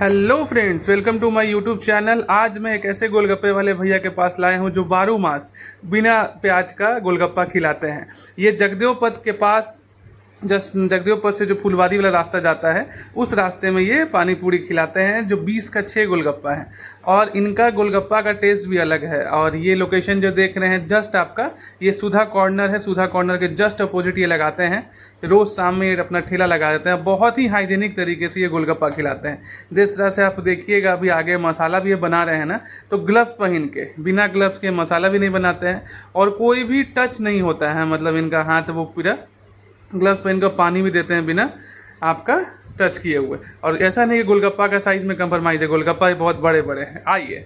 Hello friends, welcome to my YouTube channel. आज मैं एक ऐसे गोलगप्पे वाले भैया के पास लाया हूं जो 12 मास बिना प्याज का गोलगप्पा खिलाते हैं। ये जगदेव पथ के पास, जगदेव पथ से जो फुलवारी वाला रास्ता जाता है उस रास्ते में ये पानी पूरी खिलाते हैं, जो 20 का 6 गोलगप्पा है। और इनका गोलगप्पा का टेस्ट भी अलग है। और ये लोकेशन जो देख रहे हैं जस्ट आपका, ये सुधा कॉर्नर है। सुधा कॉर्नर के जस्ट अपोजिट ये लगाते हैं। रोज़ शाम में अपना ठेला लगा देते हैं। बहुत ही हाइजीनिक तरीके से ये गोलगप्पा खिलाते हैं। जिस तरह से आप देखिएगा, अभी आगे मसाला भी ये बना रहे हैं ना, तो ग्लव्स पहन के, बिना ग्लव्स के मसाला भी नहीं बनाते हैं। और कोई भी टच नहीं होता है, मतलब इनका हाथ वो पूरा ग्लव्स पहन कर पानी भी देते हैं बिना आपका टच किए हुए। और ऐसा नहीं कि गोलगप्पा का साइज़ में कंप्रोमाइज़ है, गोलगप्पा भी बहुत बड़े बड़े हैं। आइए।